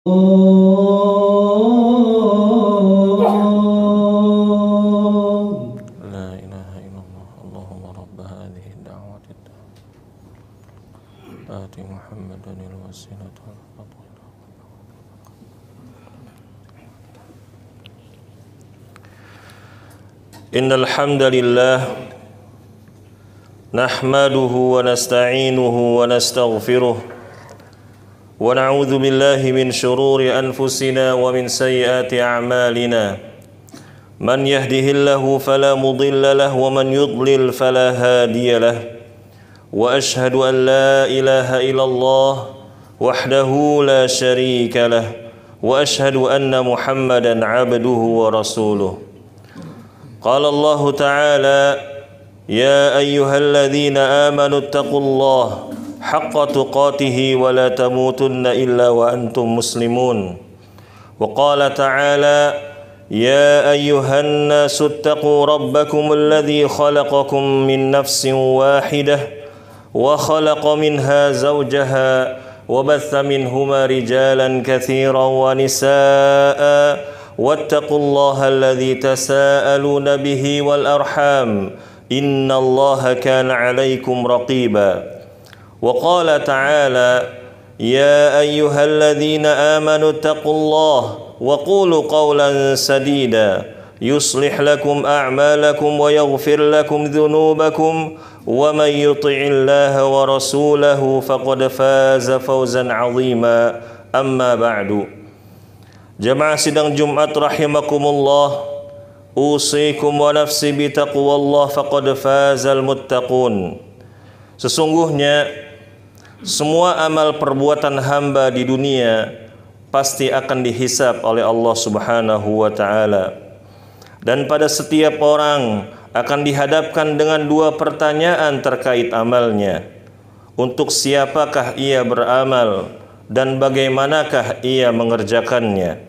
لا إله إلا الله اللهم رب هذه الدعوة آت محمدا الوسيلة والفضيلة. إن الحمد لله نحمده ونستعينه ونستغفره ونعوذ بالله من شرور أنفسنا ومن سيئات أعمالنا من يهده الله فلا مضل له ومن يضلل فلا هادي له وأشهد أن لا إله إلا الله وحده لا شريك له وأشهد أن محمدا عبده ورسوله. قال الله تعالى يا أيها الذين آمنوا اتقوا الله حق تقاته ولا تموتن إلا وأنتم مسلمون. وقال تعالى يا أيها الناس اتقوا ربكم الذي خلقكم من نفس واحدة وخلق منها زوجها وبث منهما رجالا كثيرا ونساء واتقوا الله الذي تساءلون به والأرحام إن الله كان عليكم رقيبا. وقال تعالى يا أيها الذين آمنوا اتقوا الله وقولوا قولا سديدا يصلح لكم أعمالكم ويغفر لكم ذنوبكم ومن يطع الله ورسوله فقد فاز فوزا عظيما. أما بعد. Jamaah sidang Jumat rahimakumullah, usikum wa nafsi bitaqwallah faqad fazal muttaqun. Sesungguhnya semua amal perbuatan hamba di dunia pasti akan dihisab oleh Allah Subhanahu wa taala. Dan pada setiap orang akan dihadapkan dengan dua pertanyaan terkait amalnya. Untuk siapakah ia beramal dan bagaimanakah ia mengerjakannya?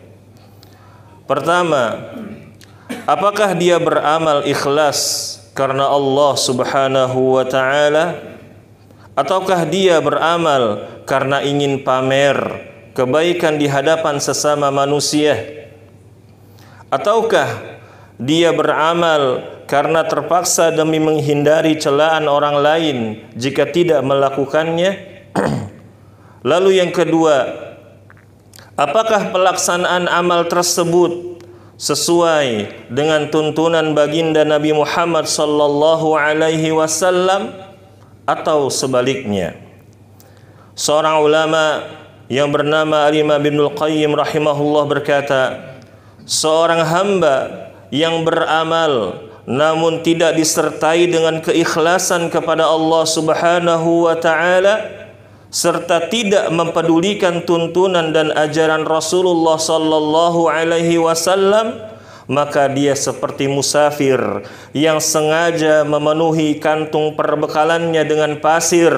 Pertama, apakah dia beramal ikhlas karena Allah Subhanahu wa taala, ataukah dia beramal karena ingin pamer kebaikan di hadapan sesama manusia? Ataukah dia beramal karena terpaksa demi menghindari celaan orang lain jika tidak melakukannya? Lalu yang kedua, apakah pelaksanaan amal tersebut sesuai dengan tuntunan baginda Nabi Muhammad sallallahu alaihi wasallam atau sebaliknya? Seorang ulama yang bernama Al-Imam Ibnul Qayyim rahimahullah berkata, seorang hamba yang beramal namun tidak disertai dengan keikhlasan kepada Allah Subhanahu wa taala serta tidak mempedulikan tuntunan dan ajaran Rasulullah sallallahu alaihi wasallam, maka dia seperti musafir yang sengaja memenuhi kantung perbekalannya dengan pasir.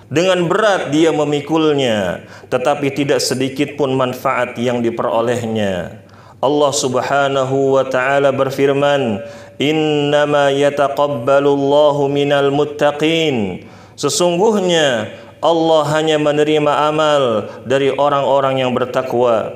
Dengan berat dia memikulnya, tetapi tidak sedikit pun manfaat yang diperolehnya. Allah Subhanahu wa taala berfirman, "Innama yataqabbalullahu minal muttaqin." Sesungguhnya Allah hanya menerima amal dari orang-orang yang bertakwa.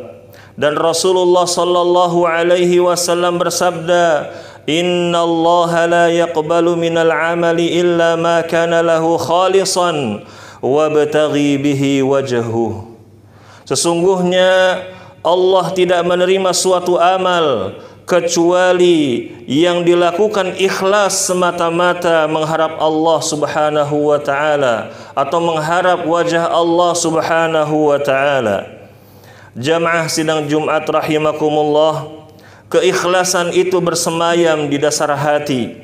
Dan Rasulullah sallallahu alaihi wasallam bersabda, "Innallaha la yaqbalu minal amali illa ma kana lahu khalisan wabtaghi bihi wajhuhu." Sesungguhnya Allah tidak menerima suatu amal kecuali yang dilakukan ikhlas semata-mata mengharap Allah Subhanahu wa taala atau mengharap wajah Allah Subhanahu wa taala. Jamaah sidang Jumat rahimakumullah, keikhlasan itu bersemayam di dasar hati.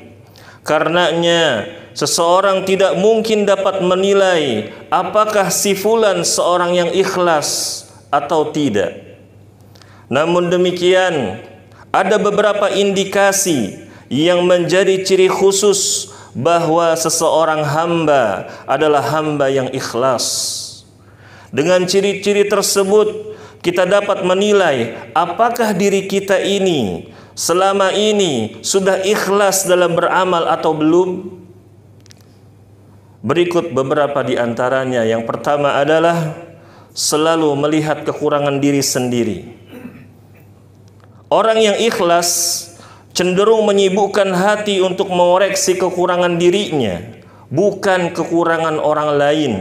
Karenanya seseorang tidak mungkin dapat menilai apakah si fulan seorang yang ikhlas atau tidak. Namun demikian, ada beberapa indikasi yang menjadi ciri khusus bahwa seseorang hamba adalah hamba yang ikhlas. Dengan ciri-ciri tersebut kita dapat menilai apakah diri kita ini selama ini sudah ikhlas dalam beramal atau belum. Berikut beberapa di antaranya. Yang pertama adalah selalu melihat kekurangan diri sendiri. Orang yang ikhlas cenderung menyibukkan hati untuk mengoreksi kekurangan dirinya, bukan kekurangan orang lain.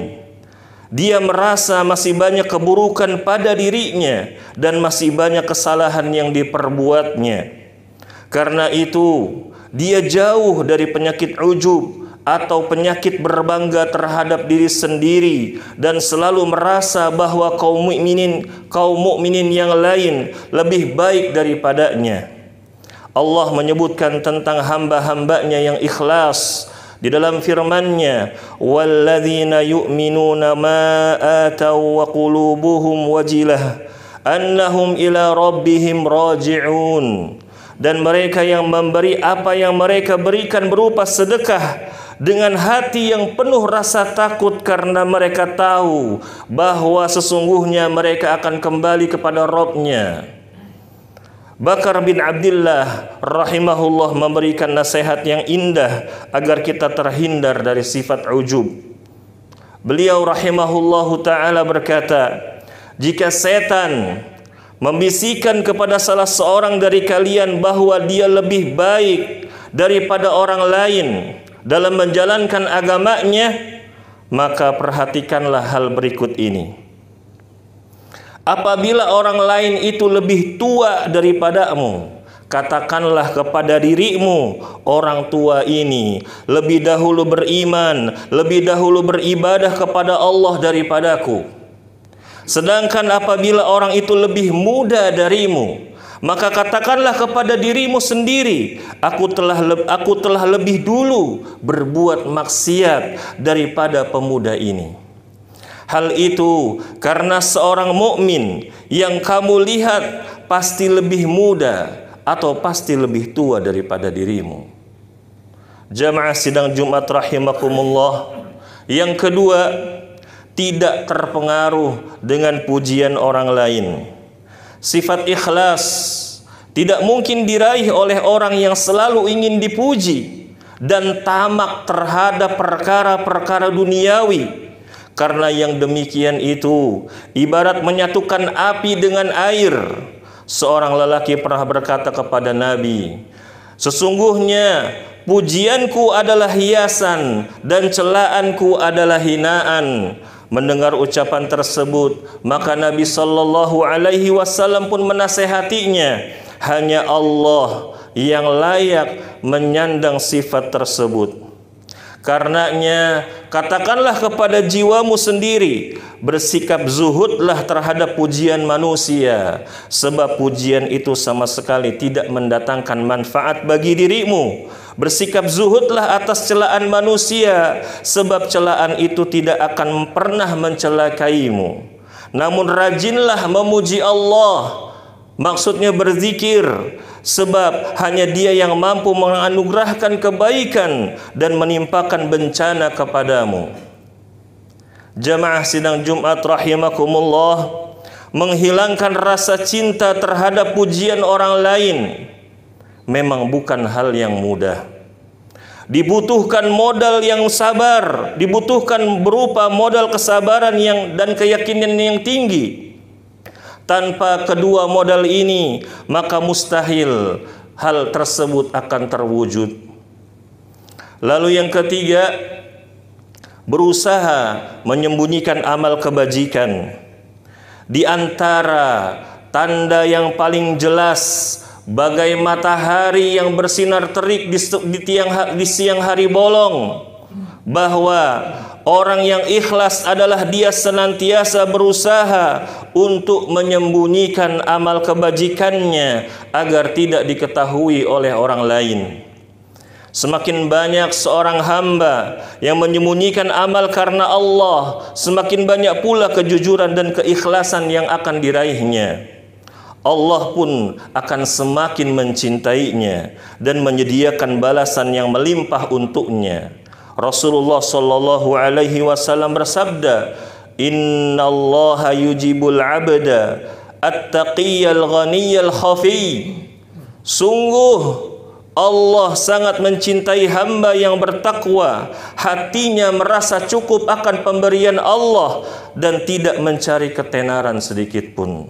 Dia merasa masih banyak keburukan pada dirinya dan masih banyak kesalahan yang diperbuatnya. Karena itu, dia jauh dari penyakit ujub atau penyakit berbangga terhadap diri sendiri dan selalu merasa bahwa kaum mukminin yang lain lebih baik daripadanya. Allah menyebutkan tentang hamba-hambanya yang ikhlas di dalam firman-Nya, walladzina yu'minuna ma ataw wa qulubuhum wajilah annahum ila rabbihim raji'un. Dan mereka yang memberi apa yang mereka berikan berupa sedekah dengan hati yang penuh rasa takut karena mereka tahu bahwa sesungguhnya mereka akan kembali kepada Rabb-Nya. Bakar bin Abdullah rahimahullah memberikan nasihat yang indah agar kita terhindar dari sifat ujub. Beliau rahimahullahu ta'ala berkata, jika setan membisikkan kepada salah seorang dari kalian bahwa dia lebih baik daripada orang lain dalam menjalankan agamanya, maka perhatikanlah hal berikut ini. Apabila orang lain itu lebih tua daripadamu, katakanlah kepada dirimu, orang tua ini lebih dahulu beriman, lebih dahulu beribadah kepada Allah daripadaku. Sedangkan apabila orang itu lebih muda darimu, maka katakanlah kepada dirimu sendiri, aku telah lebih dulu berbuat maksiat daripada pemuda ini. Hal itu karena seorang mukmin yang kamu lihat pasti lebih muda atau pasti lebih tua daripada dirimu. Jamaah sidang Jumat rahimakumullah. Yang kedua, tidak terpengaruh dengan pujian orang lain. Sifat ikhlas tidak mungkin diraih oleh orang yang selalu ingin dipuji dan tamak terhadap perkara-perkara duniawi. Karena yang demikian itu ibarat menyatukan api dengan air. Seorang lelaki pernah berkata kepada Nabi, sesungguhnya pujianku adalah hiasan dan celaanku adalah hinaan. Mendengar ucapan tersebut, maka Nabi Shallallahu Alaihi Wasallam pun menasehatinya, hanya Allah yang layak menyandang sifat tersebut. Karenanya katakanlah kepada jiwamu sendiri, bersikap zuhudlah terhadap pujian manusia, sebab pujian itu sama sekali tidak mendatangkan manfaat bagi dirimu. Bersikap zuhudlah atas celaan manusia, sebab celaan itu tidak akan pernah mencelakaimu. Namun rajinlah memuji Allah, maksudnya berzikir, sebab hanya Dia yang mampu menganugerahkan kebaikan dan menimpakan bencana kepadamu. Jamaah sidang Jumat rahimakumullah, menghilangkan rasa cinta terhadap pujian orang lain memang bukan hal yang mudah. Dibutuhkan modal yang sabar, dibutuhkan berupa modal kesabaran dan keyakinan yang tinggi. Tanpa kedua modal ini, maka mustahil hal tersebut akan terwujud. Lalu yang ketiga, berusaha menyembunyikan amal kebajikan. Di antara tanda yang paling jelas bagai matahari yang bersinar terik di siang hari bolong, bahwa orang yang ikhlas adalah dia senantiasa berusaha untuk menyembunyikan amal kebajikannya agar tidak diketahui oleh orang lain. Semakin banyak seorang hamba yang menyembunyikan amal karena Allah, semakin banyak pula kejujuran dan keikhlasan yang akan diraihnya. Allah pun akan semakin mencintainya dan menyediakan balasan yang melimpah untuknya. Rasulullah sallallahu alaihi wasallam bersabda, "Innallaha yujibul 'abda at-taqiyyal ghaniyal khafi." Sungguh Allah sangat mencintai hamba yang bertakwa, hatinya merasa cukup akan pemberian Allah dan tidak mencari ketenaran sedikit pun.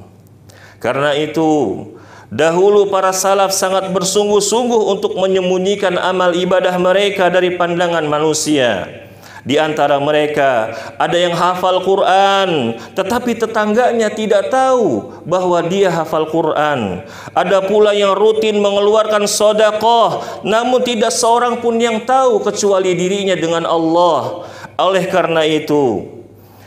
Karena itu, dahulu para salaf sangat bersungguh-sungguh untuk menyembunyikan amal ibadah mereka dari pandangan manusia. Di antara mereka ada yang hafal Quran, tetapi tetangganya tidak tahu bahwa dia hafal Quran. Ada pula yang rutin mengeluarkan sedekah, namun tidak seorang pun yang tahu kecuali dirinya dengan Allah. Oleh karena itu,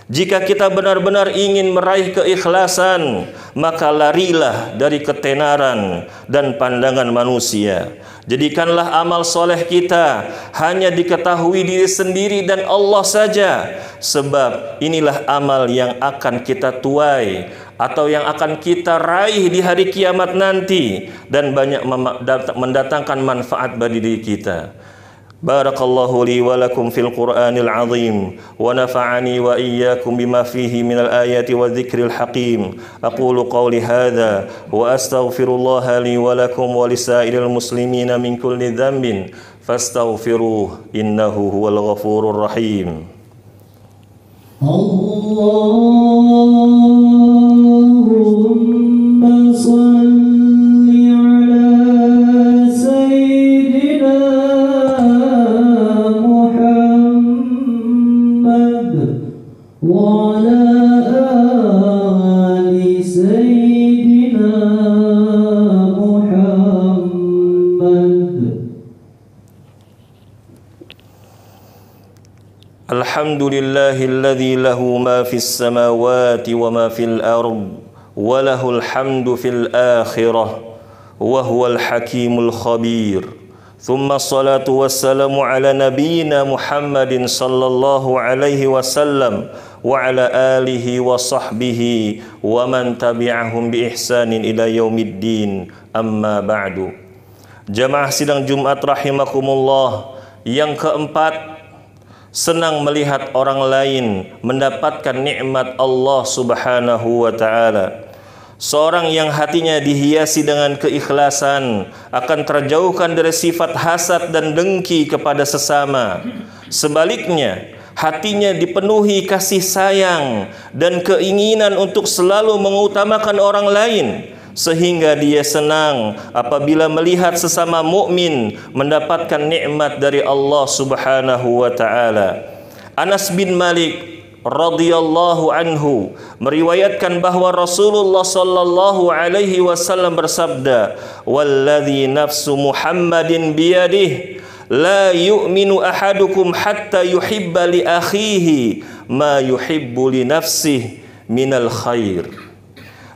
jika kita benar-benar ingin meraih keikhlasan, maka larilah dari ketenaran dan pandangan manusia. Jadikanlah amal soleh kita hanya diketahui diri sendiri dan Allah saja. Sebab inilah amal yang akan kita tuai atau yang akan kita raih di hari kiamat nanti, dan banyak mendatangkan manfaat bagi diri kita. Barakallahu li wa lakum fil Qur'anil azim wa nafa'ani wa iyyakum bima fihi minal ayati wa dzikril hakim. Aqulu qawli hadza wa astaghfirullaha li wa lakum wa lisairil muslimina min kulli dhanbin fastaghfiruhu innahu huwal ghafurur rahim. Allahumma shalli ala sayyidina wa ala ali sayyidina Muhammad. Alhamdulillahilladzi lahu ma fis samawati wa ma fil ard wa lahul hamdu fil akhirah wa huwal hakimul khabir. Thumma salatu wassalamu ala nabiyyina Muhammadin sallallahu alaihi wasallam wa ala alihi wa sahbihi wa man tabi'ahum bi ihsanin ila yaumiddin. Amma ba'du. Jamaah sidang Jumat rahimakumullah, yang keempat, senang melihat orang lain mendapatkan nikmat Allah Subhanahu wa taala. Seorang yang hatinya dihiasi dengan keikhlasan akan terjauhkan dari sifat hasad dan dengki kepada sesama. Sebaliknya, hatinya dipenuhi kasih sayang dan keinginan untuk selalu mengutamakan orang lain, sehingga dia senang apabila melihat sesama mukmin mendapatkan nikmat dari Allah Subhanahu wa taala. Anas bin Malik radhiyallahu anhu meriwayatkan bahwa Rasulullah sallallahu alaihi wasallam bersabda, "Walladzi nafsu Muhammadin biyadihi la yu'minu ahadukum hatta yuhibba li akhihi ma yuhibbu li nafsihi minal khair."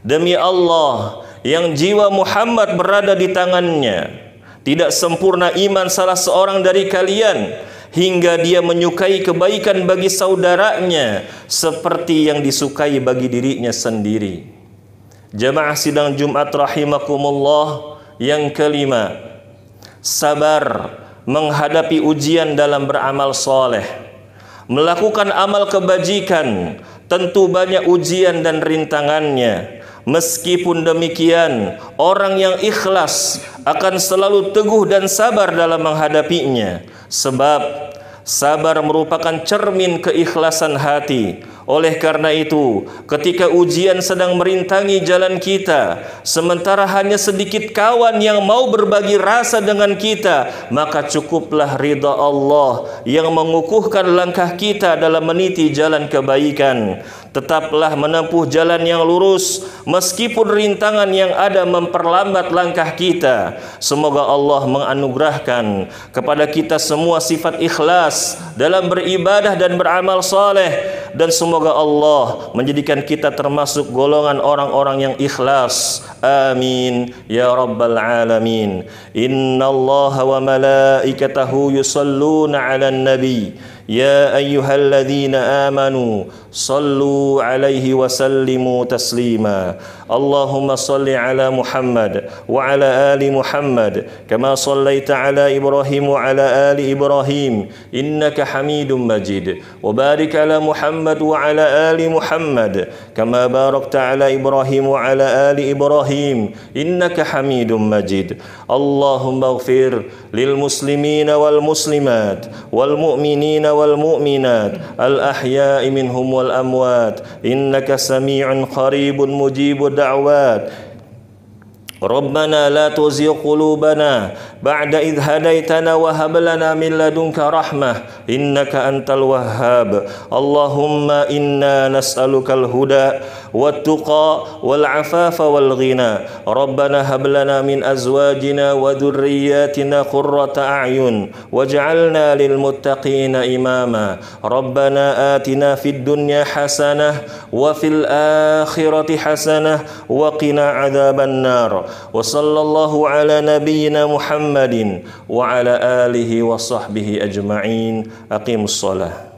Demi Allah yang jiwa Muhammad berada di tangannya, tidak sempurna iman salah seorang dari kalian hingga dia menyukai kebaikan bagi saudaranya seperti yang disukai bagi dirinya sendiri. Jamaah sidang Jumat rahimakumullah, yang kelima, sabar menghadapi ujian dalam beramal soleh. Melakukan amal kebajikan tentu banyak ujian dan rintangannya. Meskipun demikian, orang yang ikhlas akan selalu teguh dan sabar dalam menghadapinya. Sebab sabar merupakan cermin keikhlasan hati. Oleh karena itu, ketika ujian sedang merintangi jalan kita, sementara hanya sedikit kawan yang mau berbagi rasa dengan kita, maka cukuplah ridha Allah yang mengukuhkan langkah kita dalam meniti jalan kebaikan. Tetaplah menempuh jalan yang lurus, meskipun rintangan yang ada memperlambat langkah kita. Semoga Allah menganugerahkan kepada kita semua sifat ikhlas dalam beribadah dan beramal saleh, dan semoga Allah menjadikan kita termasuk golongan orang-orang yang ikhlas. Amin ya rabbal alamin. Innallaha wa malaikatahu yusalluna 'alan nabi يا أيها الذين آمنوا صلوا عليه وسلموا تسليما اللهم صل على محمد وعلى آل محمد كما صليت على إبراهيم وعلى آل إبراهيم إنك حميد مجيد وبارك على محمد وعلى آل محمد كما باركت على إبراهيم وعلى آل إبراهيم إنك حميد مجيد اللهم اغفر للمسلمين والمسلمات والمؤمنين والمؤمنات الأحياء منهم والأموات إنك سميع قريب مجيب الدعوات ربنا لا تزغ قلوبنا بعد إذ هديتنا وهب لنا من لدنك رحمة إنك أنت الوهاب اللهم إنا نسألك الهدى والتقى والعفاف والغنى ربنا هب لنا من أزواجنا وذرياتنا قرة أعين واجعلنا للمتقين إماما ربنا آتنا في الدنيا حسنة وفي الآخرة حسنة وقنا عذاب النار وصلى الله على نبينا محمد وعلى آله وصحبه أجمعين أقيموا الصلاة